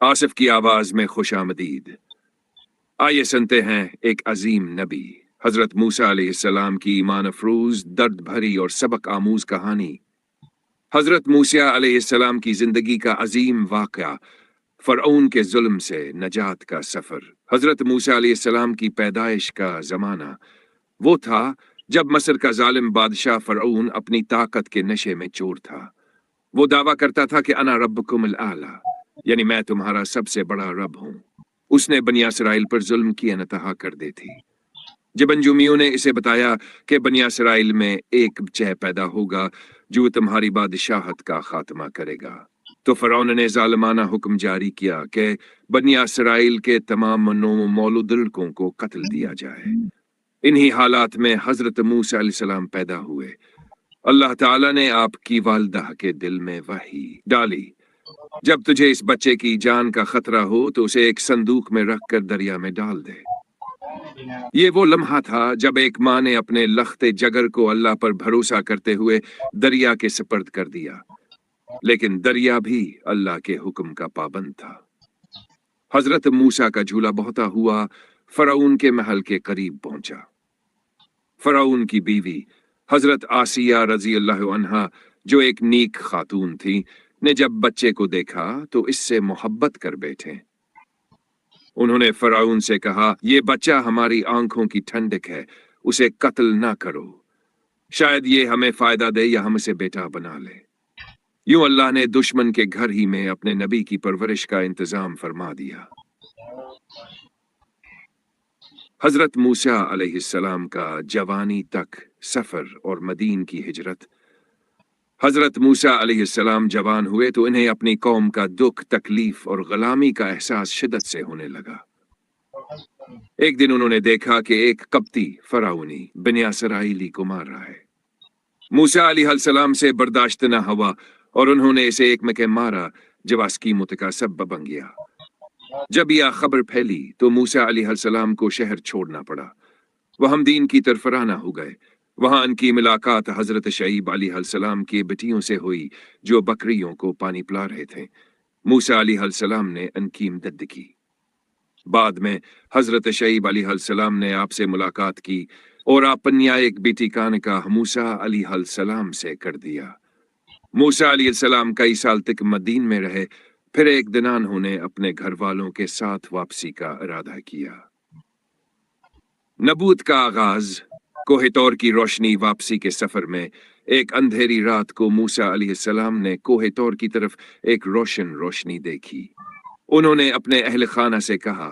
आसिफ की आवाज में खुशामदीद। आइए सुनते हैं एक अजीम नबी हजरत मूसा अलैहिस्सलाम की ईमान अफरोज, दर्द भरी और सबक आमूज कहानी। हजरत मूसा अलैहिस्सलाम की जिंदगी का अजीम वाक़या, फरऔन के जुल्म से नजात का सफर। हजरत मूसा अलैहिस्सलाम की पैदाइश का जमाना वो था जब मस्र का जालिम बादशाह फरऔन अपनी ताकत के नशे में चूर था। वो दावा करता था कि अना रब्बुकुमुल आला, यानी मैं तुम्हारा सबसे बड़ा रब हूं। उसने बनी इसराइल पर जुल्म की अनतहा कर दी थी। जब अंजुमियों ने इसे बताया कि बनी इसराइल में एक चह पैदा होगा जो तुम्हारी बादशाहत का खात्मा करेगा, तो फरौन ने जालिमाना हुक्म जारी किया कि बनी इसराइल के तमाम मौलूद लड़कों को कत्ल दिया जाए। इन्हीं हालात में हजरत मूसा अलैहिस्सलाम पैदा हुए। अल्लाह ताला ने आपकी वालदा के दिल में वही डाली, जब तुझे इस बच्चे की जान का खतरा हो तो उसे एक संदूक में रखकर दरिया में डाल दे। ये वो लम्हा था जब एक माँ ने अपने लख्ते जगर को अल्लाह पर भरोसा करते हुए दरिया के सुपर्द कर दिया, लेकिन दरिया भी अल्लाह के हुक्म का पाबंद था। हजरत मूसा का झूला बहता हुआ फरौन के महल के करीब पहुंचा। फरौन की बीवी हजरत आसिया रजी अल्लाह अन्हा, जो एक नीक खातून थी, ने जब बच्चे को देखा तो इससे मोहब्बत कर बैठे। उन्होंने फरौन से कहा, यह बच्चा हमारी आंखों की ठंडक है, उसे कत्ल ना करो, शायद ये हमें फायदा दे या हम इसे बेटा बना ले। यूं अल्लाह ने दुश्मन के घर ही में अपने नबी की परवरिश का इंतजाम फरमा दिया। हजरत मूसा अलैहिस्सलाम का जवानी तक सफर और मदीन की हिजरत। हजरत मूसा अलैहिस्सलाम जवान हुए तो इन्हें अपनी कौम का दुख, तकलीफ और गुलामी का एहसास शिद्दत से होने लगा। एक दिन उन्होंने देखा कि एक कप्ती फराउनी बनी इसराइली को मार रहा है। मूसा अलैहिस्सलाम से बर्दाश्त न हुआ और उन्होंने इसे एक में के मारा, जो आस्कीमत का सबब बन गया। जब यह खबर फैली तो मूसा अलैहिस्सलाम को शहर छोड़ना पड़ा। वह हम दीन की तरफ रवाना हो गए। वहां उनकी मुलाकात हजरत शईब अलैहिस्सलाम की बेटियों से हुई, जो बकरियों को पानी पिला रहे थे। मूसा अलैहिस्सलाम ने उनकी इमदद की। बाद में हजरत शईब अलैहिस्सलाम ने आपसे मुलाकात की और अपनी एक बेटी का निकाह मूसा अलैहिस्सलाम से कर दिया। मूसा अलैहिस्सलाम कई साल तक मदीन में रहे, फिर एक दिन उन्होंने अपने घर वालों के साथ वापसी का इरादा किया। नबूत का आगाज कोहे तौर की रोशनी। वापसी के सफर में एक अंधेरी रात को मूसा अलैहिस्सलाम ने कोहे तौर की तरफ एक रोशन रोशनी देखी। उन्होंने अपने अहल खाना से कहा,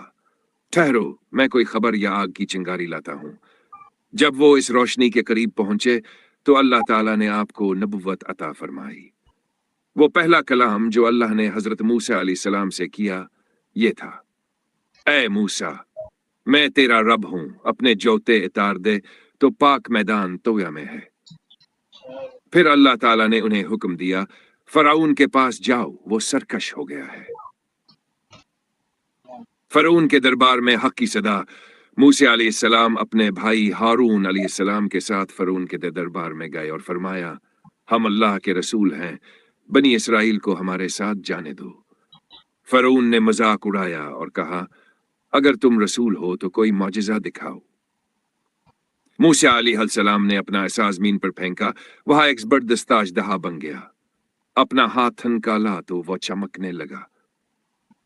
ठहरो, मैं कोई खबर या आग की चिंगारी लाता हूं। जब वो इस रोशनी के करीब पहुंचे तो अल्लाह ताला ने आपको नबुव्वत अता फरमाई। वो पहला कलाम जो अल्लाह ने हजरत मूसा अलैहिस्सलाम से किया ये था, ऐ मूसा, मैं तेरा रब हूं, अपने जोते इतार दे तो पाक मैदान तोया में है। फिर अल्लाह ताला ने उन्हें हुक्म दिया, फराउन के पास जाओ, वो सरकश हो गया है। फराउन के दरबार में हक की सदा। मूसा अलैहिस्सलाम अपने भाई हारून अलैहिस्सलाम के साथ फराउन के दरबार में गए और फरमाया, हम अल्लाह के रसूल हैं, बनी इसराइल को हमारे साथ जाने दो। फराउन ने मजाक उड़ाया और कहा, अगर तुम रसूल हो तो कोई मौजिजा दिखाओ। मूसा अलैहिस्सलाम ने अपना एसा जमीन पर फेंका, वहां एक जबरदस्त अजदहा बन गया। अपना हाथ थनकाला तो वह चमकने लगा।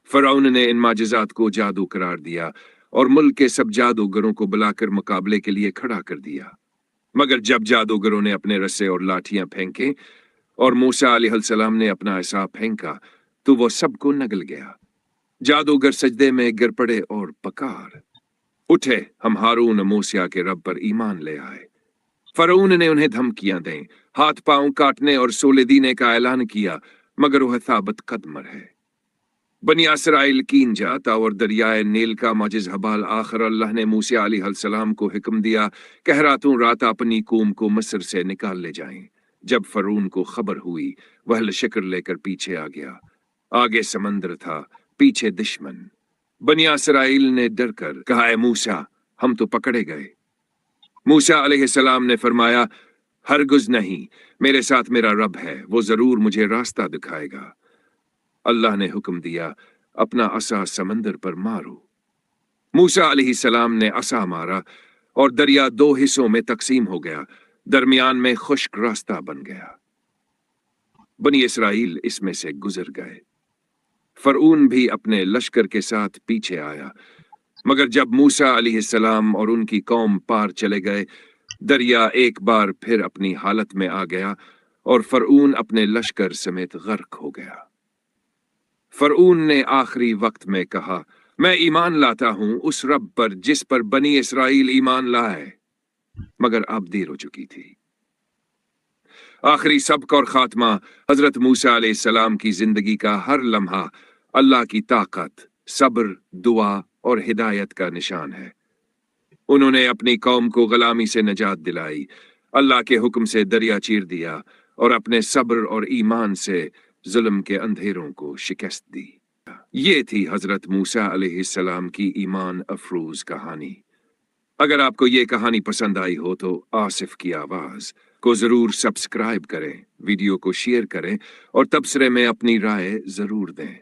फराउन ने इन माजिजात को जादू करार दिया और मुल्क के सब जादूगरों को बुलाकर मुकाबले के लिए खड़ा कर दिया। मगर जब जादूगरों ने अपने रस्से और लाठियां फेंके और मूसा अलैहिस्सलाम ने अपना एसा फेंका तो वह सबको नगल गया। जादूगर सजदे में गिर पड़े और पकार उठे, हम हारून मूसा के रब पर ईमान ले आए। फराउन ने उन्हें धमकियां दें, हाथ पांव काटने और सोले दीने का ऐलान किया, मगर वह साबित कदम है। बनी इसराइल कीन जाता और दरियाए नील का मजिज हबाल। आखिर अल्लाह ने मूसा अलैहिस्सलाम को हुक्म दिया, कह रातों रात अपनी कौम को मिस्र से निकाल ले जाएं। जब फराउन को खबर हुई, वह लश्कर लेकर पीछे आ गया। आगे समंदर था, पीछे दुश्मन। बनी इसराइल ने डर कर कहा, ऐ मूसा, हम तो पकड़े गए। मूसा अलैहिस्सलाम ने फरमाया, हरगिज़ नहीं, मेरे साथ मेरा रब है, वो जरूर मुझे रास्ता दिखाएगा। अल्लाह ने हुक्म दिया, अपना असा समंदर पर मारो। मूसा अलैहिस्सलाम ने असा मारा और दरिया दो हिस्सों में तकसीम हो गया, दरमियान में खुश्क रास्ता बन गया। बनी इसराइल इसमें से गुजर गए। फरऊन भी अपने लश्कर के साथ पीछे आया, मगर जब मूसा अलैहिस्सलाम और उनकी कौम पार चले गए, दरिया एक बार फिर अपनी हालत में आ गया और फरऊन अपने लश्कर समेत गर्क हो गया। फरऊन ने आखिरी वक्त में कहा, मैं ईमान लाता हूं उस रब पर जिस पर बनी इसराइल ईमान लाए, मगर अब देर हो चुकी थी। आखिरी सबक और खात्मा हजरत मूसा अलैहिस्सलाम की जिंदगी का हर लम्हा अल्लाह की ताकत, सब्र, दुआ और हिदायत का निशान है। उन्होंने अपनी कौम को गुलामी से निजात दिलाई, अल्लाह के हुक्म से दरिया चीर दिया और अपने सब्र और ईमान से जुल्म के अंधेरों को शिकस्त दी। ये थी हजरत मूसा अलैहिस्सलाम की ईमान अफरोज कहानी। अगर आपको ये कहानी पसंद आई हो तो आसिफ की आवाज को जरूर सब्सक्राइब करें, वीडियो को शेयर करें और तबसरे में अपनी राय जरूर दें।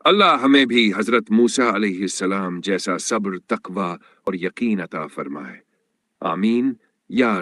अल्लाह हमें भी हजरत मूसा अलैहिस्सलाम जैसा सब्र, तकवा और यकीन अता फरमाए। आमीन या